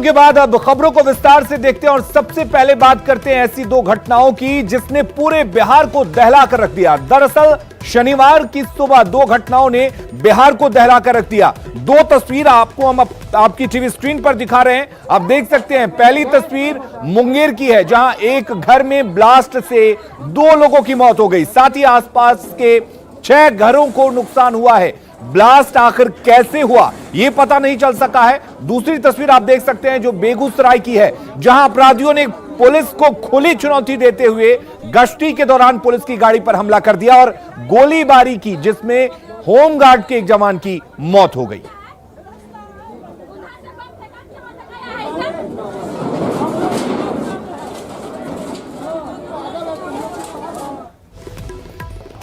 के बाद अब खबरों को विस्तार से देखते हैं और सबसे पहले बात करते हैं ऐसी दो घटनाओं की जिसने पूरे बिहार को दहला कर रख दिया। दरअसल शनिवार की सुबह दो घटनाओं ने बिहार को दहला कर रख दिया। दो तस्वीर आपको हम आपकी टीवी स्क्रीन पर दिखा रहे हैं, आप देख सकते हैं। पहली तस्वीर मुंगेर की है जहां एक घर में ब्लास्ट से दो लोगों की मौत हो गई, साथ ही आसपास के 6 घरों को नुकसान हुआ है। ब्लास्ट आखिर कैसे हुआ यह पता नहीं चल सका है। दूसरी तस्वीर आप देख सकते हैं जो बेगूसराय की है जहां अपराधियों ने पुलिस को खुली चुनौती देते हुए गश्ती के दौरान पुलिस की गाड़ी पर हमला कर दिया और गोलीबारी की जिसमें होमगार्ड के एक जवान की मौत हो गई।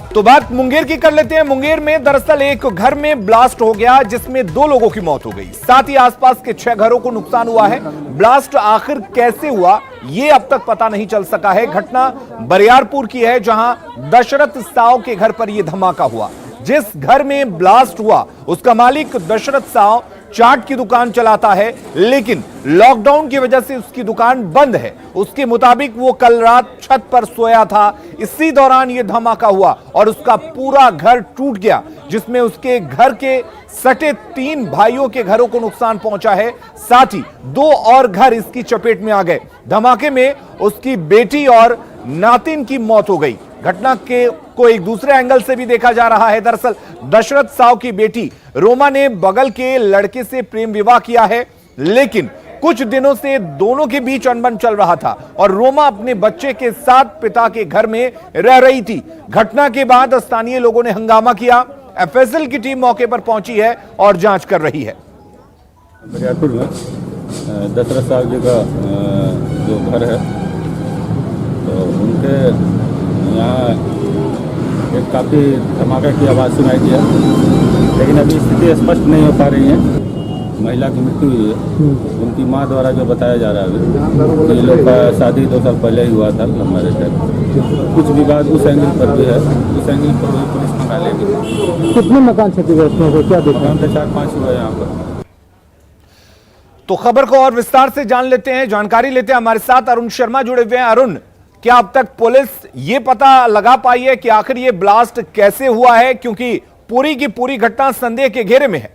तो बात मुंगेर की कर लेते हैं। मुंगेर में दरअसल एक घर में ब्लास्ट हो गया जिसमें 2 लोगों की मौत हो गई, साथ ही आसपास के 6 घरों को नुकसान हुआ है। ब्लास्ट आखिर कैसे हुआ यह अब तक पता नहीं चल सका है। घटना बरियारपुर की है जहां दशरथ साव के घर पर यह धमाका हुआ। जिस घर में ब्लास्ट हुआ उसका मालिक दशरथ साव चाट की दुकान चलाता है, लेकिन लॉकडाउन की वजह से उसकी दुकान बंद है। उसके मुताबिक वो कल रात छत पर सोया था, इसी दौरान यह धमाका हुआ और उसका पूरा घर टूट गया, जिसमें उसके घर के सटे 3 भाइयों के घरों को नुकसान पहुंचा है। साथ ही 2 और घर इसकी चपेट में आ गए। धमाके में उसकी बेटी और नातिन की मौत हो गई। घटना को एक दूसरे एंगल से भी देखा जा रहा है। दरअसल दशरथ साव की बेटी रोमा ने बगल के लड़के से प्रेम विवाह किया है, लेकिन कुछ दिनों से दोनों के बीच अनबन चल रहा था और रोमा अपने बच्चे के साथ पिता के घर में रह रही थी। घटना के बाद स्थानीय लोगों ने हंगामा किया। एफएसएल की टीम मौके पर पहुंची है और जांच कर रही है। बरियारपुर में दशरथ साहब जी का जो घर है तो उनके यहाँ एक काफ़ी धमाके की आवाज़ सुनाई दी है, लेकिन अभी स्थिति स्पष्ट नहीं हो पा रही है। महिला की मृत्यु हुई है, उनकी मां द्वारा जो बताया जा रहा है कि ये लोग का शादी 2 साल पहले ही हुआ था, लव मैरिज है। कुछ विवाद उस एंगल पर भी है, उस एंगल पर भी पुलिस मंगा लेगी। कितने मकान क्षतिग्रस्त हुए, क्या देखा? हम तो 4-5 हुए यहाँ पर। तो खबर को और विस्तार से जान लेते हैं, जानकारी लेते हैं। हमारे साथ अरुण शर्मा जुड़े हुए हैं। अरुण, क्या अब तक पुलिस ये पता लगा पाई है कि आखिर ये ब्लास्ट कैसे हुआ है, क्योंकि पूरी की पूरी घटना संदेह के घेरे में है?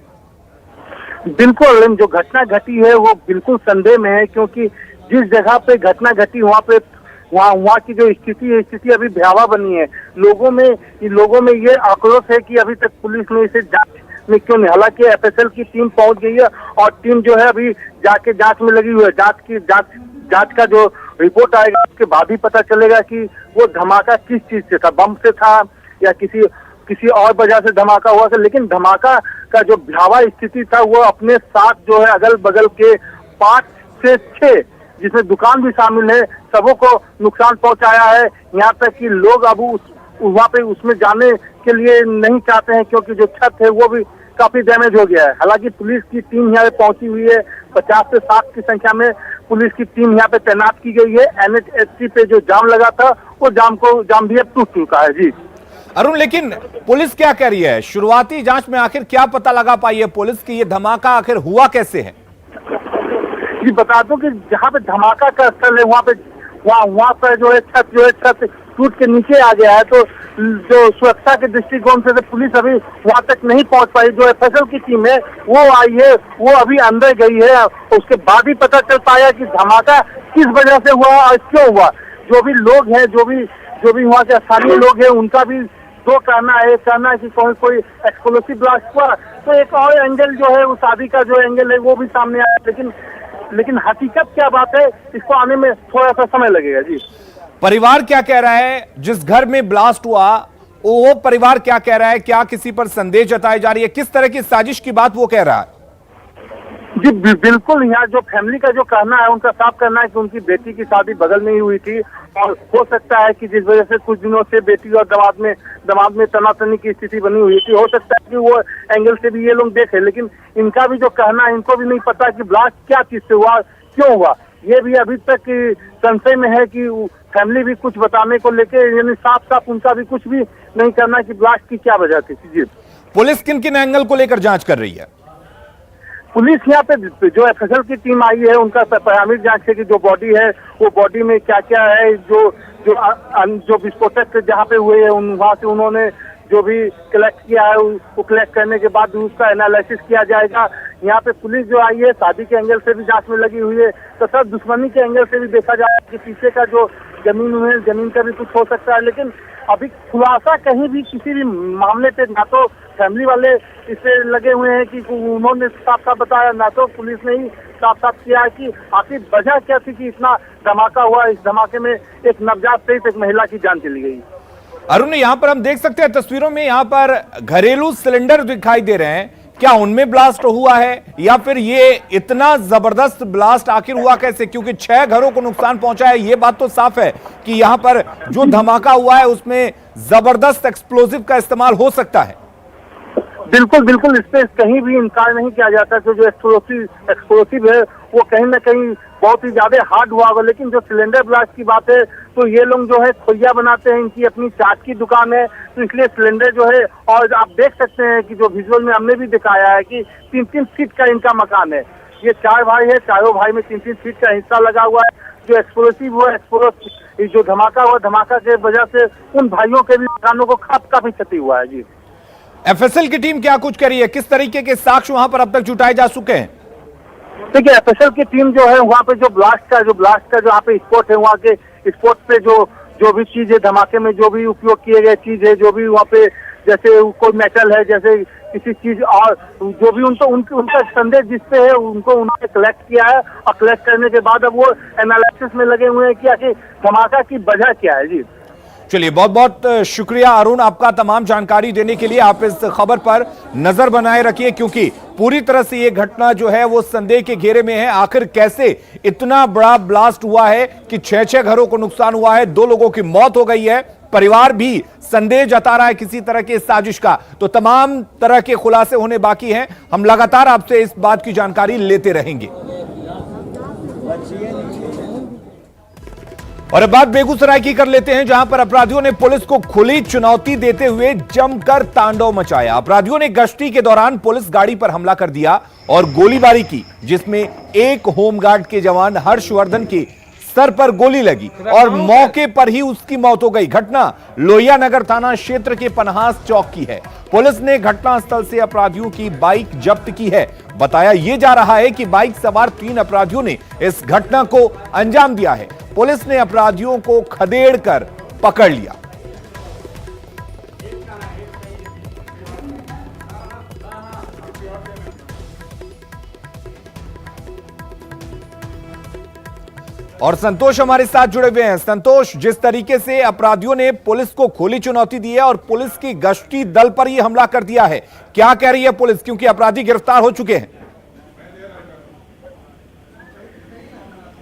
बिल्कुल, जो घटना घटी है वो बिल्कुल संदेह में है, क्योंकि जिस जगह पे घटना घटी वहाँ की जो स्थिति अभी भयावह बनी है। लोगों में ये आक्रोश है कि अभी तक पुलिस ने इसे जांच में क्यों नहीं। हालांकि एफएसएल की टीम पहुंच गई है और टीम जो है अभी जाके जांच में लगी हुई है। जांच का जो रिपोर्ट आएगा उसके बाद ही पता चलेगा कि वो धमाका किस चीज से था, बम से था या किसी और वजह से धमाका हुआ था। लेकिन धमाका का जो भयावह स्थिति था वो अपने साथ जो है अगल बगल के 5 से 6 जिसमें दुकान भी शामिल है, सबों को नुकसान पहुंचाया है। यहाँ तक कि लोग अब वहाँ पे उसमें जाने के लिए नहीं चाहते हैं, क्योंकि जो छत है वो भी काफी डैमेज हो गया है। हालांकि पुलिस की टीम यहाँ पे पहुंची हुई है, 50 से 60 की संख्या में पुलिस की टीम यहाँ पे तैनात की गई है। NH-80 पे जो जाम लगा था वो जाम भी अब टूट चुका है। जी अरुण, लेकिन पुलिस क्या कह रही है? शुरुआती जांच में आखिर क्या पता लगा पाई है पुलिस की ये धमाका आखिर हुआ कैसे है? जी बता दूं कि जहाँ पे धमाका का स्थल है वहाँ पर जो है छत टूट के नीचे आ गया है। तो जो सुरक्षा के दृष्टिकोण से पुलिस अभी वहाँ तक नहीं पहुँच पाई। जो एफएसएल की टीम है वो आई है, वो अभी अंदर गई है। उसके बाद ही पता चल पाया कि धमाका किस वजह से हुआ और क्यों हुआ। जो भी लोग हैं, जो भी वहाँ के स्थानीय लोग हैं, उनका भी दो कहना है कि कोई एक्सप्लोसिव ब्लास्ट हुआ। तो एक और एंगल जो है, उस शादी का जो एंगल है वो भी सामने आया। लेकिन हकीकत क्या बात है, इसको आने में थोड़ा सा समय लगेगा। जी परिवार क्या कह रहा है? जिस घर में ब्लास्ट हुआ वो परिवार क्या कह रहा है? क्या किसी पर संदेह जताई जा रही है? किस तरह की साजिश की बात वो कह रहा है? जी बिल्कुल, यहाँ जो फैमिली का जो कहना है, उनका साफ कहना है कि उनकी बेटी की शादी बगल में ही हुई थी और हो सकता है कि जिस वजह से कुछ दिनों से बेटी और दामाद में तनातनी की स्थिति बनी हुई थी, हो सकता है कि वो एंगल से भी ये लोग देखे। लेकिन इनका भी जो कहना है, इनको भी नहीं पता कि ब्लास्ट क्या चीज से हुआ, क्यों हुआ। ये भी अभी तक संशय में है कि फैमिली भी कुछ बताने को लेके, यानी साफ उनका भी कुछ भी नहीं करना कि ब्लास्ट की क्या वजह थी। जी पुलिस किन किन एंगल को लेकर जांच कर रही है? पुलिस यहाँ पे जो एफएसएल की टीम आई है, उनका प्राथमिक जांच है कि जो बॉडी है वो बॉडी में क्या क्या है, जो विस्फोटक जहाँ पे हुए हैं वहाँ से उन्होंने जो भी कलेक्ट किया है वो कलेक्ट करने के बाद उसका एनालिसिस किया जाएगा। यहाँ पे पुलिस जो आई है शादी के एंगल से भी जांच में लगी हुई है, तो सर दुश्मनी के एंगल से भी देखा जाए कि पीछे का जो जमीन का भी कुछ हो सकता है। लेकिन अभी खुलासा कहीं भी किसी भी मामले पे ना तो फैमिली वाले इससे लगे हुए हैं कि उन्होंने साफ साफ बताया, ना तो पुलिस ने ही साफ साफ किया है कि आखिर वजह क्या थी कि इतना धमाका हुआ। इस धमाके में एक नवजात सहित एक महिला की जान चली गई। अरुण, यहाँ पर हम देख सकते हैं तस्वीरों में, यहाँ पर घरेलू सिलेंडर दिखाई दे रहे हैं, क्या उनमें ब्लास्ट हुआ है या फिर ये इतना जबरदस्त ब्लास्ट आखिर हुआ कैसे? क्योंकि 6 घरों को नुकसान पहुंचा है, ये बात तो साफ है कि यहाँ पर जो धमाका हुआ है उसमें जबरदस्त एक्सप्लोजिव का इस्तेमाल हो सकता है। बिल्कुल इस पे कहीं भी इनकार नहीं किया जाता कि जो एक्सप्लोसिव है वो कहीं ना कहीं बहुत ही ज्यादा हार्ड हुआ होगा। लेकिन जो सिलेंडर ब्लास्ट की बात है, तो ये लोग जो है खोइया बनाते हैं, इनकी अपनी चाट की दुकान है, तो इसलिए सिलेंडर जो है, और आप देख सकते हैं कि जो विजुअल में हमने भी दिखाया है कि 3-3 फीट का इनका मकान है। ये 4 भाई है, चारों भाई में 3-3 फीट का हिस्सा लगा हुआ है। जो एक्सप्लोसिव हुआ, जो धमाका हुआ, धमाका के वजह से उन भाइयों के भी मकानों को काफी क्षति हुआ है। जी, एफएसएल की टीम क्या कुछ करी है? किस तरीके के साक्ष्य वहां पर अब तक जुटाए जा चुके हैं? देखिए, एफएसएल की टीम जो है वहाँ पे जो ब्लास्ट का जो यहाँ पे स्पॉट है, वहाँ के स्पॉट पे जो भी चीज है, धमाके में जो भी उपयोग किए गए चीज है, जो भी वहाँ पे जैसे कोई मेटल है, जैसे किसी चीज, और जो भी उनका संदेश जिसपे है उन्होंने कलेक्ट किया है, और कलेक्ट करने के बाद अब वो एनालिसिस में लगे हुए हैं कि आखिर धमाका की वजह क्या है। जी, चलिए, बहुत बहुत शुक्रिया अरुण, आपका तमाम जानकारी देने के लिए। आप इस खबर पर नजर बनाए रखिए, क्योंकि पूरी तरह से ये घटना जो है वो संदेह के घेरे में है। आखिर कैसे इतना बड़ा ब्लास्ट हुआ है कि 6 घरों को नुकसान हुआ है, 2 लोगों की मौत हो गई है, परिवार भी संदेह जता रहा है किसी तरह की साजिश का। तो तमाम तरह के खुलासे होने बाकी हैं, हम लगातार आपसे इस बात की जानकारी लेते रहेंगे। और अब बात बेगूसराय की कर लेते हैं, जहां पर अपराधियों ने पुलिस को खुली चुनौती देते हुए जमकर तांडव मचाया। अपराधियों ने गश्ती के दौरान पुलिस गाड़ी पर हमला कर दिया और गोलीबारी की, जिसमें एक होमगार्ड के जवान हर्षवर्धन के सर पर गोली लगी और मौके पर ही उसकी मौत हो गई। घटना लोहिया नगर थाना क्षेत्र के पनहास चौक की है। पुलिस ने घटनास्थल से अपराधियों की बाइक जब्त की है। बताया यह जा रहा है कि बाइक सवार 3 अपराधियों ने इस घटना को अंजाम दिया है। पुलिस ने अपराधियों को खदेड़ कर पकड़ लिया। और संतोष हमारे साथ जुड़े हुए हैं। संतोष, जिस तरीके से अपराधियों ने पुलिस को खुली चुनौती दी है और पुलिस की गश्ती दल पर ही हमला कर दिया है, क्या कह रही है पुलिस, क्योंकि अपराधी गिरफ्तार हो चुके हैं?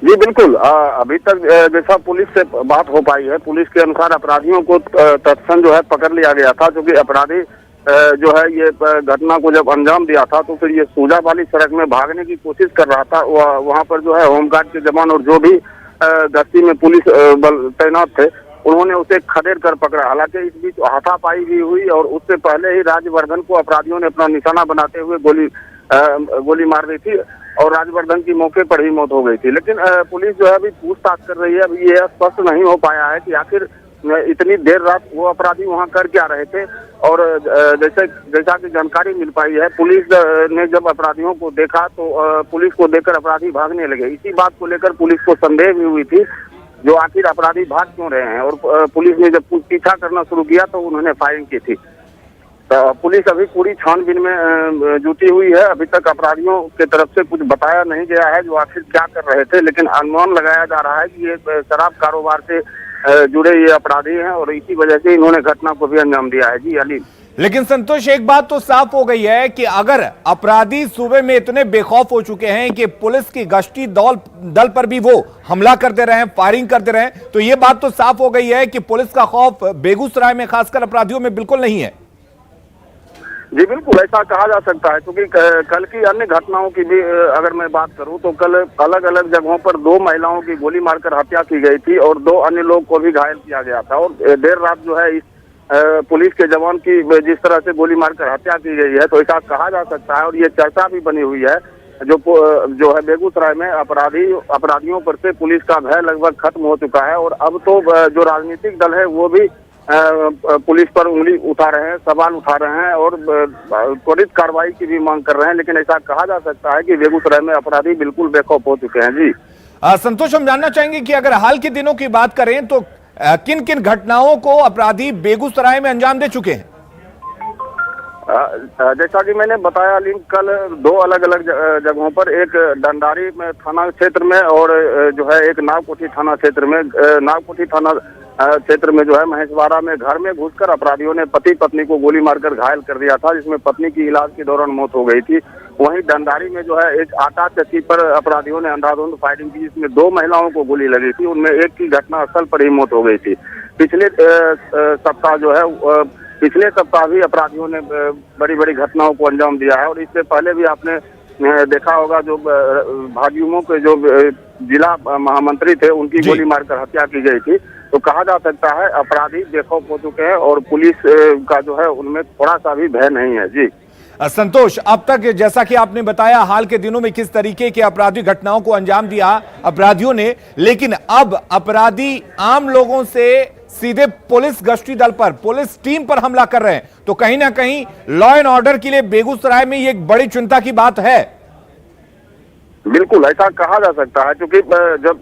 जी बिल्कुल, अभी तक जैसा पुलिस से बात हो पाई है, पुलिस के अनुसार अपराधियों को तत्क्षण जो है पकड़ लिया गया था, क्योंकि अपराधी जो है ये घटना को जब अंजाम दिया था तो फिर ये सूजा वाली सड़क में भागने की कोशिश कर रहा था। वहाँ पर जो है होमगार्ड के जवान और जो भी गश्ती में पुलिस बल तैनात थे, उन्होंने उसे खदेड़ कर पकड़ा। हालांकि इस बीच हाथापाई भी हुई और उससे पहले ही राजवर्धन को अपराधियों ने अपना निशाना बनाते हुए गोली मार दी थी और राजवर्धन की मौके पर ही मौत हो गई थी। लेकिन पुलिस जो है अभी पूछताछ कर रही है। अभी ये स्पष्ट नहीं हो पाया है कि आखिर इतनी देर रात वो अपराधी वहां कर क्या रहे थे। और जैसा कि जानकारी मिल पाई है, पुलिस ने जब अपराधियों को देखा तो पुलिस को देखकर अपराधी भागने लगे। इसी बात को लेकर पुलिस को संदेह भी हुई थी, जो आखिर अपराधी भाग क्यों रहे हैं। और पुलिस ने जब पीछा करना शुरू किया तो उन्होंने फायरिंग की थी। तो पुलिस अभी पूरी छानबीन में जुटी हुई है। अभी तक अपराधियों के तरफ से कुछ बताया नहीं गया है जो आखिर क्या कर रहे थे, लेकिन अनुमान लगाया जा रहा है कि ये शराब कारोबार से जुड़े ये अपराधी हैं और इसी वजह से इन्होंने घटना को भी अंजाम दिया है। जी अली, लेकिन संतोष, एक बात तो साफ हो गई है कि अगर अपराधी सूबे में इतने बेखौफ हो चुके हैं कि पुलिस की गश्ती दल पर भी वो हमला करते रहे, फायरिंग करते रहे, तो ये बात तो साफ हो गई है कि पुलिस का खौफ बेगूसराय में खासकर अपराधियों में बिल्कुल नहीं है। जी बिल्कुल, ऐसा कहा जा सकता है, क्योंकि कल की अन्य घटनाओं की भी अगर मैं बात करूं तो कल अलग अलग जगहों पर 2 महिलाओं की गोली मारकर हत्या की गई थी और 2 अन्य लोग को भी घायल किया गया था। और देर रात जो है इस पुलिस के जवान की जिस तरह से गोली मारकर हत्या की गई है, तो ऐसा कहा जा सकता है और ये चर्चा भी बनी हुई है जो है बेगूसराय में अपराधियों पर से पुलिस का भय लगभग खत्म हो चुका है। और अब तो जो राजनीतिक दल है वो भी पुलिस पर उंगली उठा रहे हैं, सवाल उठा रहे हैं और त्वरित कार्रवाई की भी मांग कर रहे हैं। लेकिन ऐसा कहा जा सकता है कि बेगूसराय में अपराधी बिल्कुल बेखौफ हो चुके हैं। जी संतोष, हम जानना चाहेंगे कि अगर हाल के दिनों की बात करें तो किन किन घटनाओं को अपराधी बेगूसराय में अंजाम दे चुके हैं? जैसा कि मैंने बताया लिंक, कल दो अलग अलग जगहों पर, एक डंडारी में थाना क्षेत्र में और जो है एक नावकोठी थाना क्षेत्र में। नावकोठी थाना क्षेत्र में जो है महेशवाड़ा में घर में घुसकर अपराधियों ने पति पत्नी को गोली मारकर घायल कर दिया था, जिसमें पत्नी की इलाज के दौरान मौत हो गई थी। वहीं डंडारी में जो है एक आटा चक्की पर अपराधियों ने अंधाधुंध फायरिंग की, जिसमें 2 महिलाओं को गोली लगी थी। उनमें एक की घटनास्थल पर ही मौत हो गई थी। पिछले सप्ताह भी अपराधियों ने बड़ी बड़ी घटनाओं को अंजाम दिया है। और इससे पहले भी आपने देखा होगा, जो भाजयुमो के जो जिला महामंत्री थे उनकी गोली मारकर हत्या की गई थी। तो कहा जा सकता है अपराधी बेखौफ हो चुके हैं और पुलिस का जो है उनमें थोड़ा सा भी भय नहीं है। जी संतोष, अब तक जैसा कि आपने बताया हाल के दिनों में किस तरीके के आपराधिक घटनाओं को अंजाम दिया अपराधियों ने, लेकिन अब अपराधी आम लोगों से सीधे पुलिस गश्ती दल पर, पुलिस टीम पर हमला कर रहे हैं। तो कहीं ना कहीं लॉ एंड ऑर्डर के लिए बेगूसराय में ये एक बड़ी चिंता की बात है। बिल्कुल ऐसा कहा जा सकता है, क्योंकि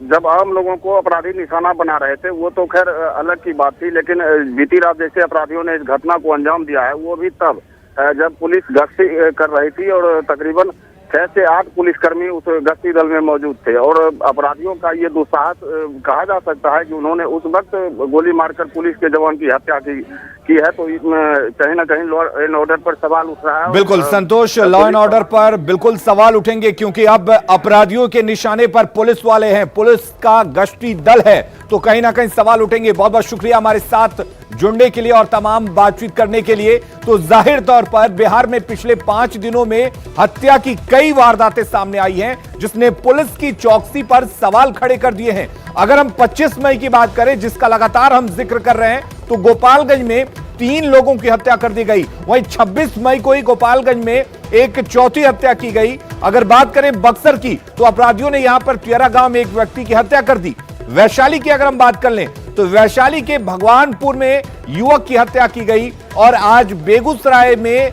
जब आम लोगों को अपराधी निशाना बना रहे थे वो तो खैर अलग की बात थी, लेकिन बीती रात जैसे अपराधियों ने इस घटना को अंजाम दिया है वो भी तब जब पुलिस गश्ती कर रही थी और तकरीबन 6 से 8 पुलिसकर्मी उस गश्ती दल में मौजूद थे। और अपराधियों का ये दुस्साहस कहा जा सकता है कि उन्होंने उस वक्त गोली मारकर पुलिस के जवान की हत्या की है। तो कहीं ना कहीं लॉ एंड ऑर्डर पर सवाल उठ रहा है। बिल्कुल संतोष, लॉ एंड ऑर्डर पर बिल्कुल सवाल उठेंगे, क्योंकि अब अपराधियों के निशाने पर पुलिस वाले हैं, पुलिस का गश्ती दल है, तो कहीं ना कहीं सवाल उठेंगे। बहुत बहुत शुक्रिया हमारे साथ जुड़ने के लिए और तमाम बातचीत करने के लिए। तो जाहिर तौर पर बिहार में पिछले 5 दिनों में हत्या की कई वारदातें सामने आई हैं, जिसने पुलिस की चौकसी पर सवाल खड़े कर दिए हैं। अगर हम 25 मई की बात करें, जिसका लगातार हम जिक्र कर रहे हैं, तो गोपालगंज में 3 लोगों की हत्या कर दी गई। वहीं 26 मई को ही गोपालगंज में एक चौथी हत्या की गई। अगर बात करें बक्सर की, तो अपराधियों ने यहां पर तियरा गांव में एक व्यक्ति की हत्या कर दी। वैशाली की अगर हम बात कर लें, तो वैशाली के भगवानपुर में युवक की हत्या की गई। और आज बेगूसराय में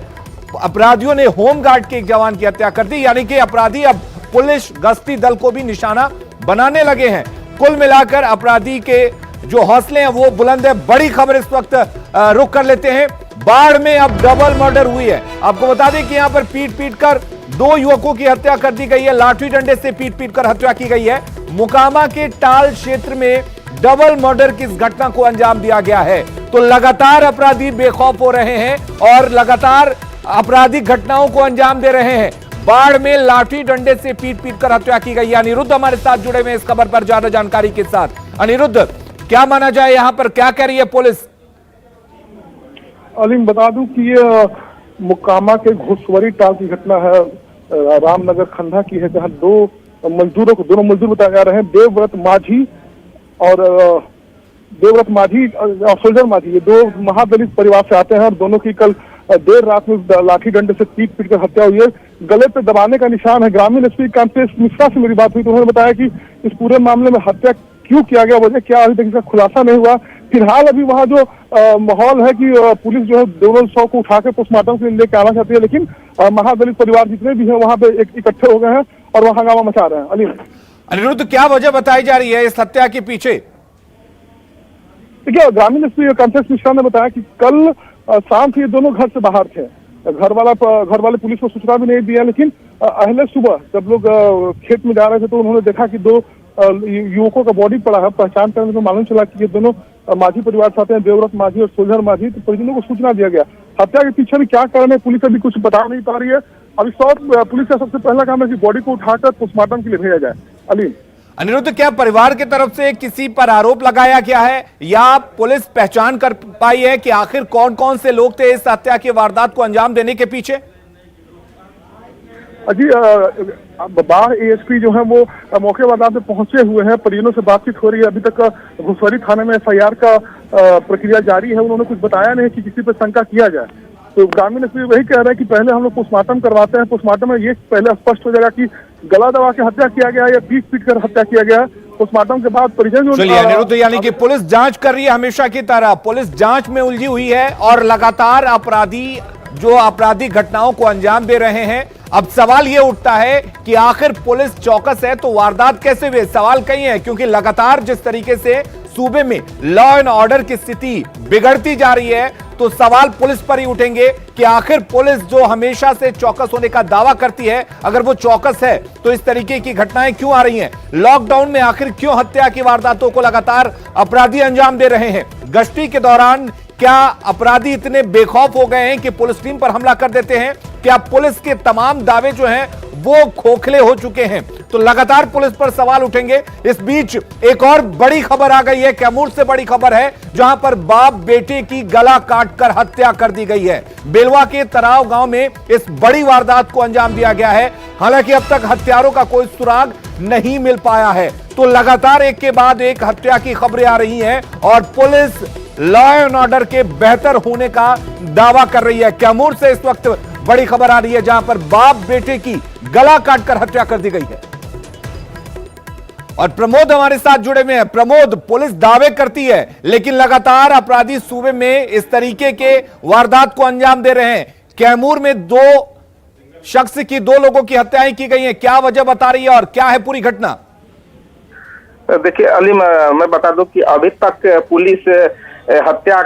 अपराधियों ने होमगार्ड के एक जवान की हत्या कर दी। यानी कि अपराधी अब पुलिस गश्ती दल को भी निशाना बनाने लगे हैं। कुल मिलाकर अपराधी के जो हौसले हैं वो बुलंद है। बड़ी खबर इस वक्त रुक कर लेते हैं। बाढ़ में अब डबल मर्डर हुई है। आपको बता दें कि यहां पर पीट कर 2 युवकों की हत्या कर दी गई है। लाठी डंडे से पीट कर हत्या की गई है। मोकामा के टाल क्षेत्र में डबल मर्डर की इस घटना को अंजाम दिया गया है। तो लगातार अपराधी बेखौफ हो रहे हैं और लगातार आपराधिक घटनाओं को अंजाम दे रहे हैं। बाढ़ में लाठी डंडे से पीट कर हत्या की गई है। अनिरुद्ध हमारे साथ जुड़े हुए इस खबर पर ज्यादा जानकारी के साथ। अनिरुद्ध, क्या माना जाए, यहां पर क्या कह रही है पुलिस? अलीम, बता दूं कि ये मुकामा के घुसवरी टाल की घटना है, रामनगर खंडा की है, जहां दोनों मजदूर बताए जा रहे हैं, देवव्रत माझी और सोल्जर माझी। ये 2 महादलित परिवार से आते हैं और दोनों की कल देर रात में लाठी डंडे से पीट कर हत्या हुई है। गले पे दबाने का निशान है। ग्रामीण एसपी कांतेश मिश्रा से मेरी बात हुई तो उन्होंने बताया कि इस पूरे मामले में हत्या क्यों किया गया, वजह क्या, अभी तक इसका खुलासा नहीं हुआ। फिलहाल अभी वहाँ जो माहौल है कि पुलिस जो है दोनों शव को उठा के पोस्टमार्टम के लिए लेके आना चाहती है, लेकिन महादलित परिवार जितने भी हैं वहाँ पे इकट्ठे हो गए हैं और वहाँ हंगामा मचा रहे हैं। अनिरुद्ध, क्या वजह बताई जा रही है इस हत्या के पीछे? देखिए, ग्रामीण एसपी कांतेश मिश्रा ने बताया कि कल शाम से ये दोनों घर से बाहर थे। घर वाले पुलिस को सूचना भी नहीं दिया, लेकिन अहले सुबह जब लोग खेत में जा रहे थे तो उन्होंने देखा कि 2 युवकों का बॉडी पड़ा है। पहचान करने को मालूम चला कि ये दोनों माझी परिवार से आते हैं, देवव्रत माझी और सोल्जर माझी। तो परिजनों को सूचना दिया गया। हत्या के पीछे भी क्या कारण है पुलिस अभी कुछ बता नहीं पा रही है। अभी पुलिस का सबसे पहला काम है कि बॉडी को उठाकर पोस्टमार्टम के लिए भेजा जाए। अली अनिरुद्ध, क्या परिवार की तरफ से किसी पर आरोप लगाया गया है या पुलिस पहचान कर पाई है कि आखिर कौन कौन से लोग थे इस हत्या की वारदात को अंजाम देने के पीछे? जी, बाढ़ एएसपी जो है वो मौके वारदात में पहुंचे हुए हैं। परिजनों से बातचीत हो रही है। अभी तक घुसवरी थाने में FIR का प्रक्रिया जारी है। उन्होंने कुछ बताया नहीं कि किसी पर शंका किया जाए। तो ग्रामीण एसपी वही कह रहे हैं कि पहले हम लोग पोस्टमार्टम करवाते हैं, पोस्टमार्टम में ये पहले स्पष्ट हो जाएगा कि गला दबा के हत्या किया गया या पीट कर हत्या किया गया। पोस्टमार्टम के बाद परिजन चलिए अनिरुद्ध, यानी कि पुलिस जांच कर रही है हमेशा की तरह, पुलिस जांच में उलझी हुई है और लगातार अपराधी जो आपराधिक घटनाओं को अंजाम दे रहे हैं। अब सवाल यह उठता है कि आखिर पुलिस चौकस है तो वारदात कैसे हुए? सवाल कई है, क्योंकि लगातार जिस तरीके से सूबे में लॉ एंड ऑर्डर की स्थिति बिगड़ती जा रही है, तो सवाल पुलिस पर ही उठेंगे कि आखिर पुलिस जो हमेशा से चौकस होने का दावा करती है, अगर वो चौकस है तो इस तरीके की घटनाएं क्यों आ रही हैं? लॉकडाउन में आखिर क्यों हत्या की वारदातों को लगातार अपराधी अंजाम दे रहे हैं? गश्ती के दौरान क्या अपराधी इतने बेखौफ हो गए हैं कि पुलिस टीम पर हमला कर देते हैं? क्या पुलिस के तमाम दावे जो हैं वो खोखले हो चुके हैं? तो लगातार पुलिस पर सवाल उठेंगे। इस बीच एक और बड़ी खबर आ गई है, कैमूर से बड़ी खबर है, जहां पर बाप बेटे की गला काटकर हत्या कर दी गई है। बेलवा के तराव गांव में इस बड़ी वारदात को अंजाम दिया गया है। हालांकि अब तक हत्यारों का कोई सुराग नहीं मिल पाया है। तो लगातार एक के बाद एक हत्या की खबरें आ रही हैं और पुलिस लॉ एंड ऑर्डर के बेहतर होने का दावा कर रही है। कैमूर से इस वक्त बड़ी खबर आ रही है, जहां पर बाप बेटे की गला काटकर हत्या कर दी गई है। और प्रमोद हमारे साथ जुड़े हुए हैं। प्रमोद, पुलिस दावे करती है लेकिन लगातार अपराधी सूबे में इस तरीके के वारदात को अंजाम दे रहे हैं। कैमूर में 2 लोगों की हत्याएं की गई हैं, क्या वजह बता रही है और क्या है पूरी घटना? देखिए अली, मैं बता दूं कि अभी तक पुलिस हत्या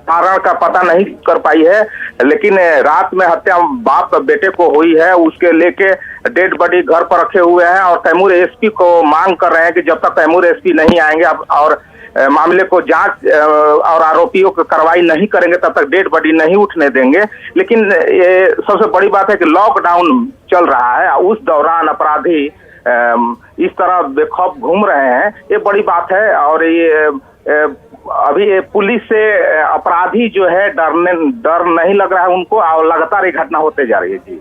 कारण का पता नहीं कर पाई है, लेकिन रात में हत्या बाप बेटे को हुई है, उसके लेके डेड बॉडी घर पर रखे हुए हैं और कैमूर एसपी को मांग कर रहे हैं कि जब तक कैमूर एसपी नहीं आएंगे और मामले को जांच और आरोपियों को कार्रवाई नहीं करेंगे तब तक डेड बॉडी नहीं उठने देंगे। लेकिन ये सबसे बड़ी बात है कि लॉकडाउन चल रहा है, उस दौरान अपराधी इस तरह बेखौफ घूम रहे हैं, ये बड़ी बात है। और ये अभी पुलिस से अपराधी जो है डर नहीं लग रहा है उनको, और लगातार ये घटना होते जा रही है। जी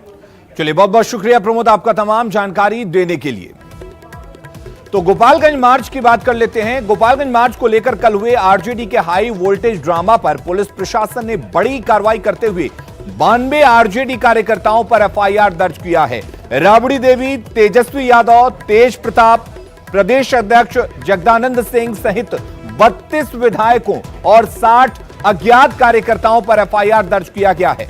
चलिए, बहुत बहुत शुक्रिया प्रमोद आपका तमाम जानकारी देने के लिए। तो गोपालगंज मार्च की बात कर लेते हैं। गोपालगंज मार्च को लेकर कल हुए आरजेडी के हाई वोल्टेज ड्रामा पर पुलिस प्रशासन ने बड़ी कार्रवाई करते हुए 92 आरजेडी कार्यकर्ताओं पर एफआईआर दर्ज किया है। राबड़ी देवी, तेजस्वी यादव, तेज प्रताप, प्रदेश अध्यक्ष जगदानंद सिंह सहित 32 विधायकों और 60 अज्ञात कार्यकर्ताओं पर एफआईआर दर्ज किया गया है।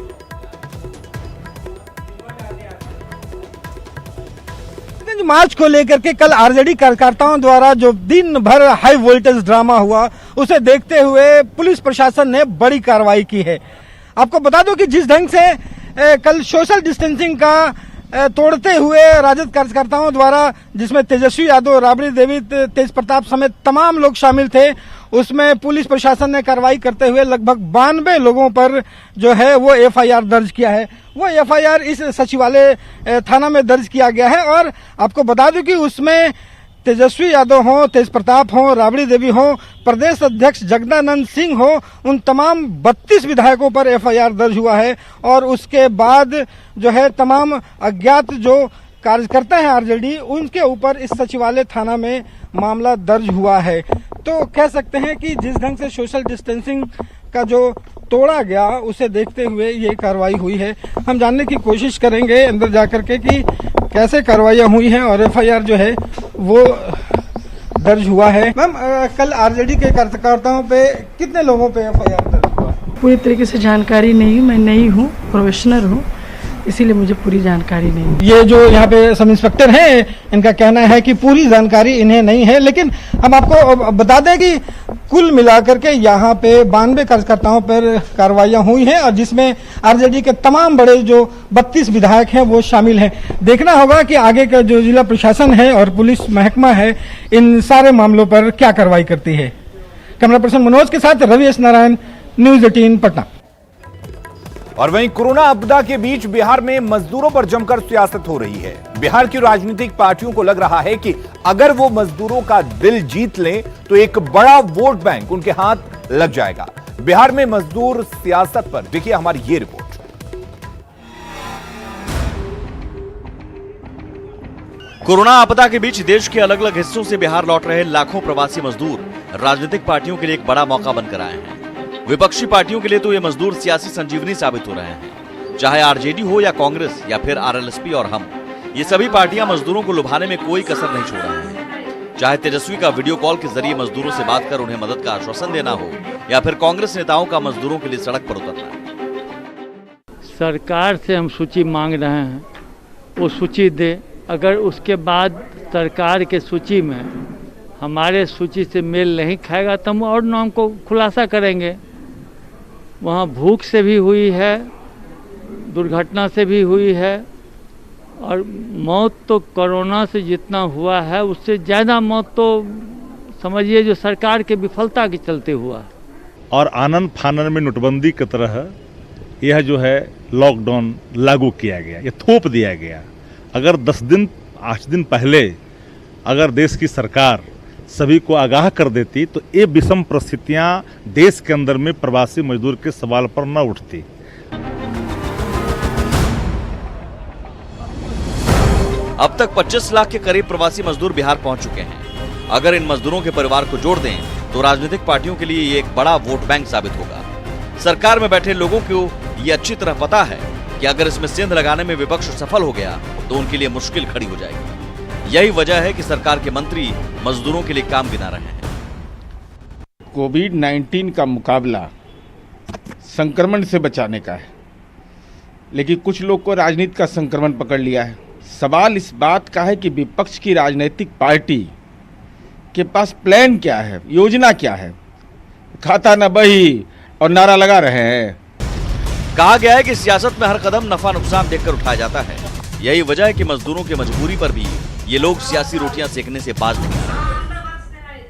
मार्च को लेकर के कल आरजेडी कार्यकर्ताओं द्वारा जो दिन भर हाई वोल्टेज ड्रामा हुआ, उसे देखते हुए पुलिस प्रशासन ने बड़ी कार्रवाई की है। आपको बता दूं कि जिस ढंग से कल सोशल डिस्टेंसिंग का तोड़ते हुए राजद कार्यकर्ताओं द्वारा, जिसमें तेजस्वी यादव, राबड़ी देवी, तेज प्रताप समेत तमाम लोग शामिल थे, उसमें पुलिस प्रशासन ने कार्रवाई करते हुए लगभग 92 लोगों पर जो है वो एफआईआर दर्ज किया है। वो एफआईआर इस सचिवालय थाना में दर्ज किया गया है। और आपको बता दूं कि उसमें तेजस्वी यादव हो, तेज प्रताप हो, राबड़ी देवी हो, प्रदेश अध्यक्ष जगदानंद सिंह हो, उन तमाम 32 विधायकों पर एफआईआर दर्ज हुआ है। और उसके बाद जो है तमाम अज्ञात जो कार्यकर्ता हैं आरजेडी, उनके ऊपर इस सचिवालय थाना में मामला दर्ज हुआ है। तो कह सकते हैं कि जिस ढंग से सोशल डिस्टेंसिंग का जो तोड़ा गया, उसे देखते हुए ये कार्रवाई हुई है। हम जानने की कोशिश करेंगे अंदर जाकर के कि कैसे कार्रवाइयां हुई हैं और एफआईआर जो है वो दर्ज हुआ है। मैम, कल आरजेडी के कार्यकर्ताओं पे कितने लोगों पे एफआईआर दर्ज हुआ? पूरी तरीके से जानकारी नहीं, मैं नई हूँ, प्रोफेशनल हूँ, इसीलिए मुझे पूरी जानकारी नहीं। ये जो यहाँ पे सब इंस्पेक्टर हैं, इनका कहना है कि पूरी जानकारी इन्हें नहीं है, लेकिन हम आपको बता दें कि कुल मिलाकर के यहाँ पे 92 कार्यकर्ताओं पर कार्रवाइयां हुई हैं और जिसमें आरजेडी के तमाम बड़े जो 32 विधायक हैं वो शामिल हैं। देखना होगा कि आगे का जो जिला प्रशासन है और पुलिस महकमा है, इन सारे मामलों पर क्या कार्रवाई करती है। कैमरा पर्सन मनोज के साथ रवि एस नारायण, न्यूज 18 पटना। और वहीं कोरोना आपदा के बीच बिहार में मजदूरों पर जमकर सियासत हो रही है। बिहार की राजनीतिक पार्टियों को लग रहा है कि अगर वो मजदूरों का दिल जीत लें तो एक बड़ा वोट बैंक उनके हाथ लग जाएगा। बिहार में मजदूर सियासत पर देखिए हमारी ये रिपोर्ट। कोरोना आपदा के बीच देश के अलग अलग हिस्सों से बिहार लौट रहे लाखों प्रवासी मजदूर राजनीतिक पार्टियों के लिए एक बड़ा मौका बनकर आए हैं। विपक्षी पार्टियों के लिए तो ये मजदूर सियासी संजीवनी साबित हो रहे हैं। चाहे आरजेडी हो या कांग्रेस या फिर आरएलएसपी और हम, ये सभी पार्टियां मजदूरों को लुभाने में कोई कसर नहीं छोड़ रहे हैं। चाहे तेजस्वी का वीडियो कॉल के जरिए मजदूरों से बात कर उन्हें मदद का आश्वासन देना हो या फिर कांग्रेस नेताओं का मजदूरों के लिए सड़क पर उतरना। सरकार से हम सूची मांग रहे हैं, वो सूची दे। अगर उसके बाद सरकार के सूची में हमारे सूची से मेल नहीं खाएगा तो हम और नाम को खुलासा करेंगे। वहाँ भूख से भी हुई है, दुर्घटना से भी हुई है, और मौत तो कोरोना से जितना हुआ है उससे ज़्यादा मौत तो समझिए जो सरकार के विफलता के चलते हुआ है। और आनंद फानन में नोटबंदी की तरह यह जो है लॉकडाउन लागू किया गया, यह थोप दिया गया। अगर 10 दिन 8 दिन पहले अगर देश की सरकार सभी को आगाह कर देती तो ये विषम परिस्थितियां देश के अंदर में प्रवासी मजदूर के सवाल पर न उठती। अब तक 25 लाख के करीब प्रवासी मजदूर बिहार पहुंच चुके हैं। अगर इन मजदूरों के परिवार को जोड़ दें तो राजनीतिक पार्टियों के लिए ये एक बड़ा वोट बैंक साबित होगा। सरकार में बैठे लोगों को ये अच्छी तरह पता है कि अगर इसमें सेंध लगाने में विपक्ष सफल हो गया तो उनके लिए मुश्किल खड़ी हो जाएगी। यही वजह है कि सरकार के मंत्री मजदूरों के लिए काम गिना रहे हैं। कोविड-19 का मुकाबला संक्रमण से बचाने का है, लेकिन कुछ लोग को राजनीति का संक्रमण पकड़ लिया है। सवाल इस बात का है कि विपक्ष की राजनीतिक पार्टी के पास प्लान क्या है, योजना क्या है। खाता न बही और नारा लगा रहे हैं। कहा गया है कि सियासत में हर कदम नफा नुकसान देखकर उठाया जाता है। यही वजह है कि मजदूरों की मजबूरी पर भी ये लोग सियासी रोटियां सेकने से बाज नहीं आ रहे।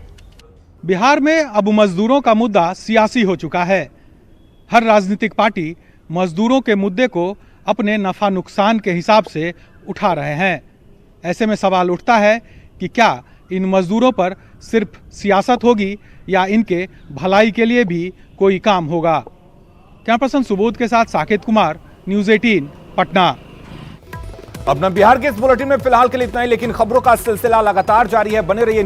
बिहार में अब मजदूरों का मुद्दा सियासी हो चुका है। हर राजनीतिक पार्टी मजदूरों के मुद्दे को अपने नफा नुकसान के हिसाब से उठा रहे हैं। ऐसे में सवाल उठता है कि क्या इन मजदूरों पर सिर्फ सियासत होगी या इनके भलाई के लिए भी कोई काम होगा। कैमरा पर्सन सुबोध के साथ साकेत कुमार, न्यूज़ 18 पटना। अपना बिहार के इस बुलेटिन में फिलहाल के लिए इतना ही, लेकिन खबरों का सिलसिला लगातार जारी है। बने रहिए।